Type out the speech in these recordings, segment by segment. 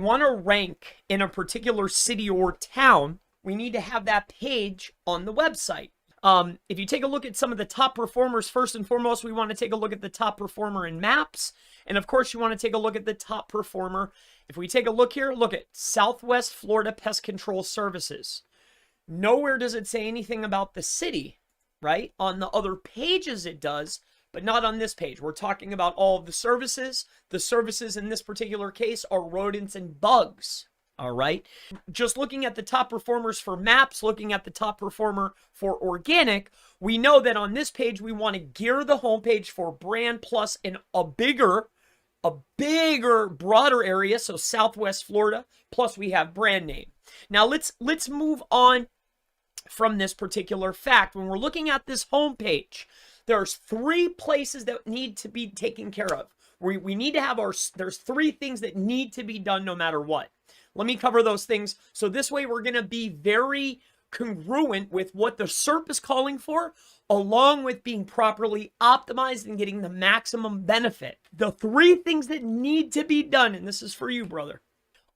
want to rank in a particular city or town, we need to have that page on the website. If you take a look at some of the top performers, first and foremost, we want to take a look at the top performer in maps. And of course, you want to take a look at the top performer. If we take a look here, look at Southwest Florida Pest Control Services. Nowhere does it say anything about the city, right? On the other pages it does, but not on this page. We're talking about all of the services. The services in this particular case are rodents and bugs. All right. Just looking at the top performers for maps, looking at the top performer for organic, we know that on this page, we want to gear the homepage for brand plus in a bigger, broader area. So Southwest Florida, plus we have brand name. Now let's move on from this particular fact. When we're looking at this homepage, there's 3 places that need to be taken care of. We need to have there's 3 things that need to be done no matter what. Let me cover those things. So this way we're going to be very congruent with what the SERP is calling for, along with being properly optimized and getting the maximum benefit. The 3 things that need to be done, and this is for you, brother,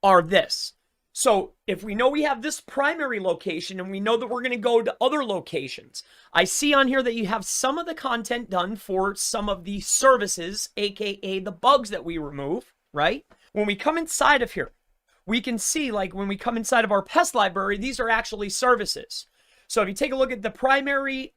are this. So if we know we have this primary location and we know that we're going to go to other locations, I see on here that you have some of the content done for some of the services, aka the bugs that we remove, right? When we come inside of here, we can see, like when we come inside of our pest library, these are actually services. So if you take a look at the primary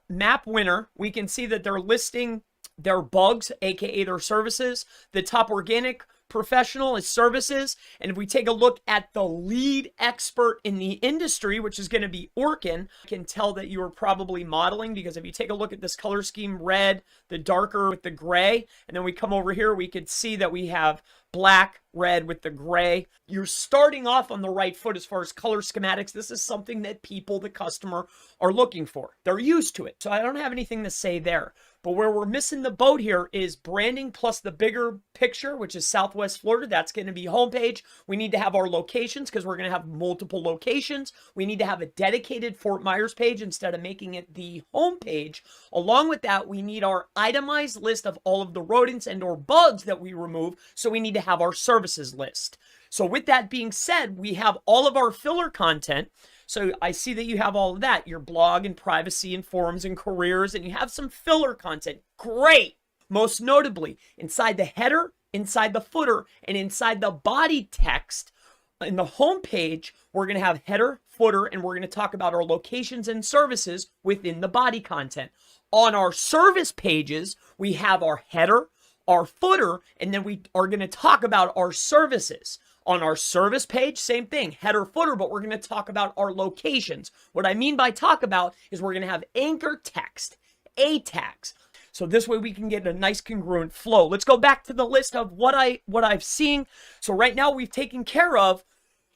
map winner, we can see that they're listing their bugs, aka their services. The top organic professional is services. And if we take a look at the lead expert in the industry, which is going to be Orkin, I can tell that you are probably modeling, because if you take a look at this color scheme, red, the darker with the gray, and then we come over here, we could see that we have black, red with the gray. You're starting off on the right foot as far as color schematics. This is something that people, the customer, are looking for. They're used to it. So I don't have anything to say there. But where we're missing the boat here is branding plus the bigger picture, which is Southwest Florida. That's going to be homepage. We need to have our locations because we're going to have multiple locations. We need to have a dedicated Fort Myers page instead of making it the homepage. Along with that, we need our itemized list of all of the rodents and or bugs that we remove. So we need to have our services list. So with that being said, we have all of our filler content. So I see that you have all of that, your blog and privacy and forums and careers, and you have some filler content. Great. Most notably, inside the header, inside the footer, and inside the body text, in the home page, we're going to have header, footer, and we're going to talk about our locations and services within the body content. On our service pages, we have our header, our footer, and then we are going to talk about our services. On our service page, same thing, header, footer, but we're going to talk about our locations. What I mean by talk about is we're going to have anchor text, A tags. So this way we can get a nice congruent flow. Let's go back to the list of what I've seen. So right now we've taken care of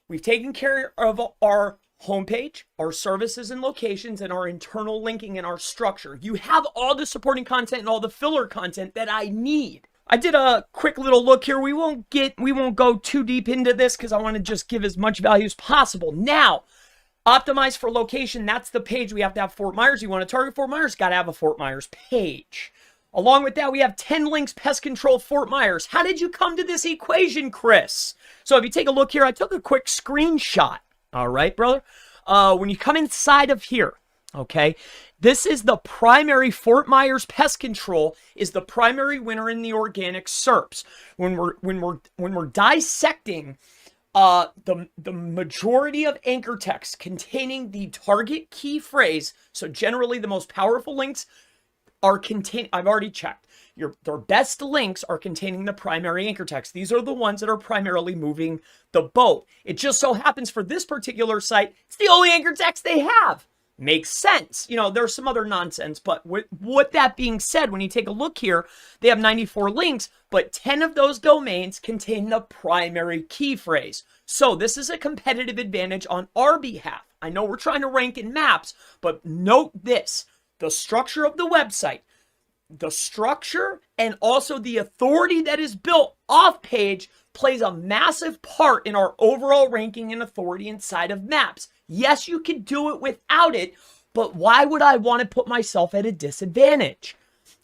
our homepage, our services and locations, and our internal linking and our structure. You have all the supporting content and all the filler content that I need. I did a quick little look here. We won't go too deep into this because I want to just give as much value as possible. Now, optimize for location. That's the page. We have to have Fort Myers. You want to target Fort Myers? Got to have a Fort Myers page. Along with that, we have 10 links, pest control, Fort Myers. How did you come to this equation, Chris? So if you take a look here, I took a quick screenshot. All right, brother. When you come inside of here, okay, this is the primary Fort Myers pest control is the primary winner in the organic SERPs. When we're dissecting the majority of anchor text containing the target key phrase, so generally the most powerful links are contained. I've already checked. Their best links are containing the primary anchor text. These are the ones that are primarily moving the boat. It just so happens for this particular site, it's the only anchor text they have. Makes sense. You know, there's some other nonsense, but with that being said, when you take a look here, they have 94 links, but 10 of those domains contain the primary key phrase. So this is a competitive advantage on our behalf. I know we're trying to rank in maps, but note this, the structure of the website, the structure and also the authority that is built off page plays a massive part in our overall ranking and authority inside of maps. Yes, you can do it without it, but why would I want to put myself at a disadvantage?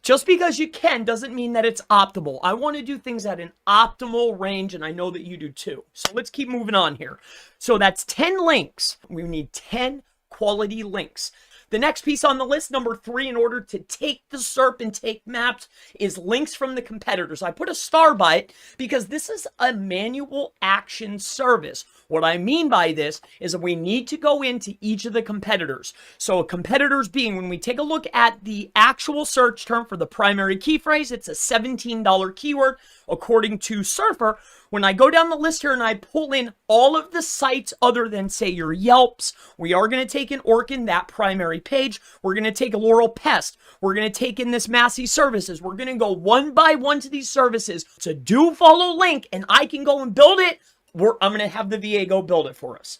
Just because you can doesn't mean that it's optimal. I want to do things at an optimal range, and I know that you do too. So let's keep moving on here. So that's 10 links. We need 10 quality links. The next piece on the list, number 3, in order to take the SERP and take maps, is links from the competitors. I put a star by it because this is a manual action service. What I mean by this is that we need to go into each of the competitors. So competitors being, when we take a look at the actual search term for the primary key phrase, it's a $17 keyword according to Surfer. When I go down the list here and I pull in all of the sites other than, say, your Yelps, we are going to take in Orkin, that primary page. We're going to take a Laurel Pest. We're going to take in this Massey Services. We're going to go one by one to these services. It's a do follow link, and I can go and build it. I'm going to have the VA go build it for us.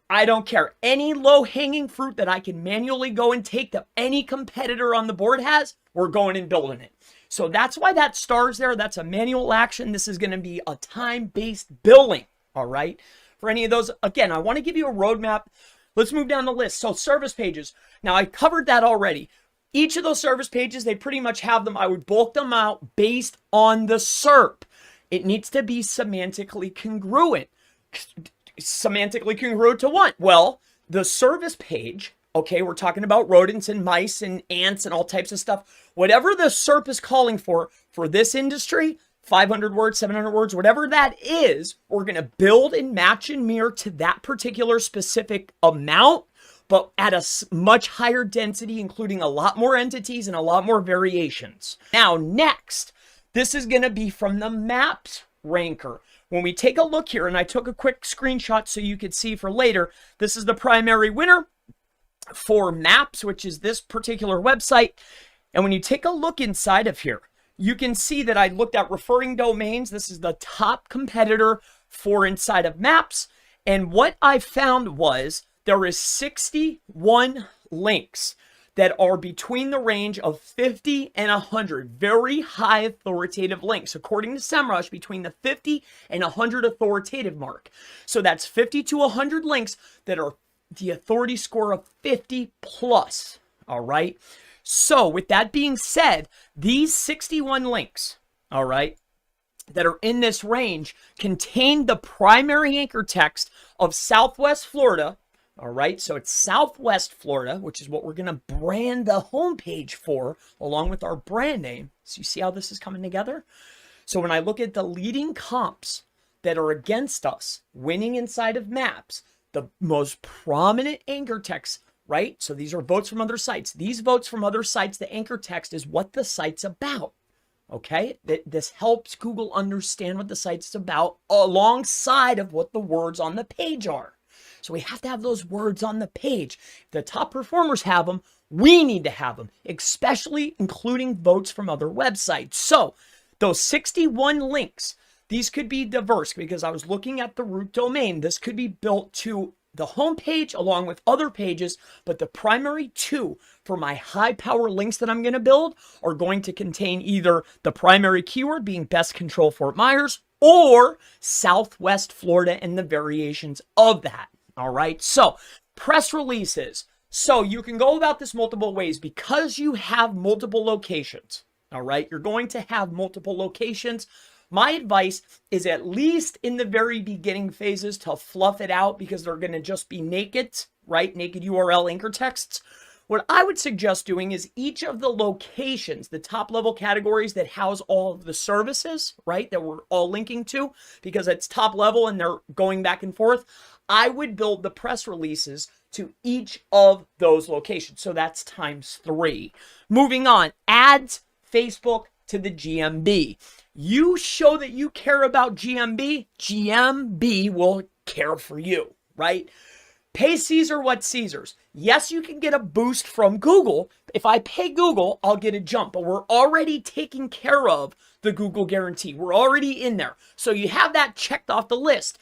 I don't care. Any low-hanging fruit that I can manually go and take that any competitor on the board has, we're going and building it. So that's why that star's there. That's a manual action. This is going to be a time-based billing, all right? For any of those, again, I want to give you a roadmap. Let's move down the list. So service pages. Now, I covered that already. Each of those service pages, they pretty much have them. I would bulk them out based on the SERP. It needs to be semantically congruent. Semantically congruent to what? Well, the service page, okay, we're talking about rodents and mice and ants and all types of stuff. Whatever the SERP is calling for this industry, 500 words, 700 words, whatever that is, we're going to build and match and mirror to that particular specific amount, but at a much higher density, including a lot more entities and a lot more variations. Now, next, this is going to be from the maps ranker. When we take a look here, and I took a quick screenshot so you could see for later, this is the primary winner for maps, which is this particular website. And when you take a look inside of here, you can see that I looked at referring domains. This is the top competitor for inside of maps. And what I found was there is 61 links that are between the range of 50 and 100. Very high authoritative links. According to SEMrush, between the 50 and 100 authoritative mark. So that's 50 to 100 links that are the authority score of 50 plus. All right. So with that being said, these 61 links, all right, that are in this range contain the primary anchor text of Southwest Florida. All right, so it's Southwest Florida, which is what we're going to brand the homepage for, along with our brand name. So you see how this is coming together? So when I look at the leading comps that are against us, winning inside of maps, the most prominent anchor text, right? So these are votes from other sites. These votes from other sites, the anchor text is what the site's about. Okay, this helps Google understand what the site's about alongside of what the words on the page are. So we have to have those words on the page. If the top performers have them, we need to have them, especially including votes from other websites. So those 61 links, these could be diverse because I was looking at the root domain. This could be built to the home page along with other pages, but the primary two for my high power links that I'm going to build are going to contain either the primary keyword being best control Fort Myers or Southwest Florida and the variations of that. All right, so press releases. So you can go about this multiple ways because you have multiple locations. All right, you're going to have multiple locations. My advice is at least in the very beginning phases to fluff it out because they're going to just be naked, right? Naked URL anchor texts. What I would suggest doing is each of the locations, the top level categories that house all of the services, right, that we're all linking to because it's top level and they're going back and forth. I would build the press releases to each of those locations. So that's ×3. Moving on, add Facebook to the GMB. You show that you care about GMB, GMB will care for you, right? Pay Caesar what Caesar's. Yes, you can get a boost from Google. If I pay Google, I'll get a jump, but we're already taking care of the Google guarantee. We're already in there. So you have that checked off the list.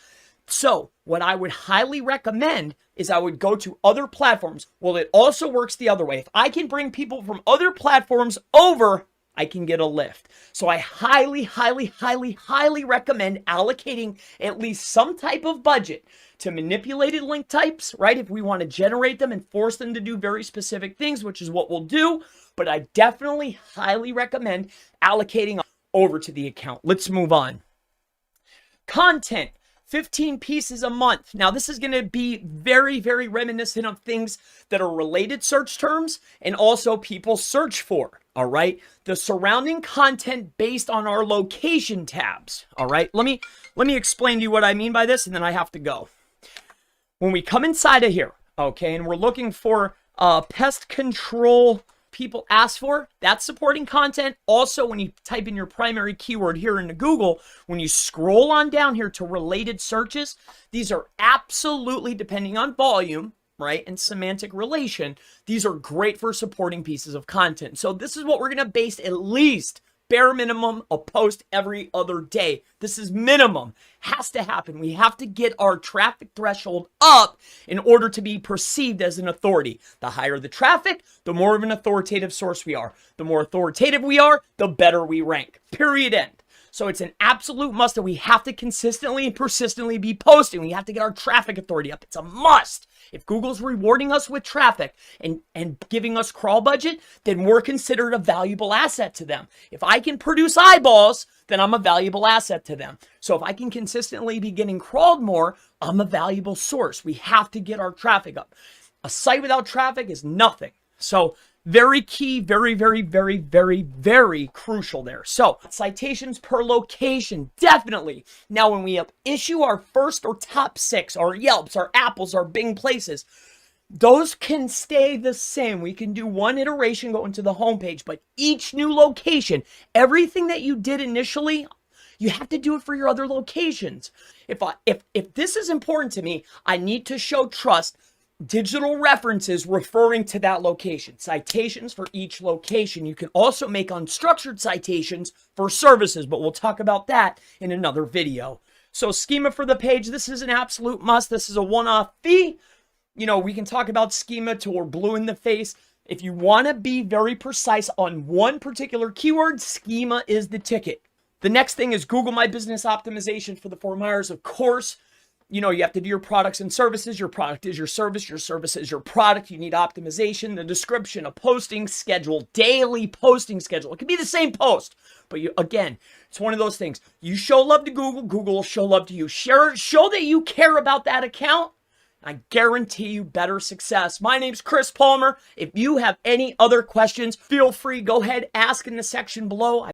So what I would highly recommend is I would go to other platforms. Well, it also works the other way. If I can bring people from other platforms over, I can get a lift. So I highly, highly, highly, highly recommend allocating at least some type of budget to manipulated link types, right? If we want to generate them and force them to do very specific things, which is what we'll do. But I definitely highly recommend allocating over to the account. Let's move on. Content. 15 pieces a month. Now, this is going to be very, very reminiscent of things that are related search terms and also people search for, all right? The surrounding content based on our location tabs, all right? Let me explain to you what I mean by this, and then I have to go. When we come inside of here, okay, and we're looking for pest control people ask for, that's supporting content. Also, when you type in your primary keyword here into Google, when you scroll on down here to related searches, these are absolutely, depending on volume, right, and semantic relation, these are great for supporting pieces of content. So this is what we're going to base at least bare minimum a post every other day. This is minimum. Has to happen. We have to get our traffic threshold up in order to be perceived as an authority. The higher the traffic, the more of an authoritative source we are. The more authoritative we are, the better we rank. Period, end. So it's an absolute must that we have to consistently and persistently be posting. We have to get our traffic authority up. It's a must. If Google's rewarding us with traffic and giving us crawl budget, then we're considered a valuable asset to them. If I can produce eyeballs, then I'm a valuable asset to them. So if I can consistently be getting crawled more, I'm a valuable source. We have to get our traffic up. A site without traffic is nothing. So very key, very, very, very, very, very crucial there. So citations per location, definitely. Now, when we issue our first or top 6, our Yelps, our Apples, our Bing places, those can stay the same. We can do one iteration, go into the homepage, but each new location, everything that you did initially, you have to do it for your other locations. If this is important to me, I need to show trust. Digital references referring to that location. Citations for each location. You can also make unstructured citations for services, but we'll talk about that in another video. So schema for the page, this is an absolute must. This is a one-off fee. You know, we can talk about schema till we're blue in the face. If you want to be very precise on one particular keyword, schema is the ticket. The next thing is Google My Business Optimization for the Fort Myers, of course. You know, you have to do your products and services. Your product is your service is your product. You need optimization, the description, a posting schedule, daily posting schedule. It could be the same post, but again, it's one of those things. You show love to Google, Google will show love to you. Share it, show that you care about that account. I guarantee you better success. My name's Chris Palmer. If you have any other questions, feel free, go ahead, ask in the section below.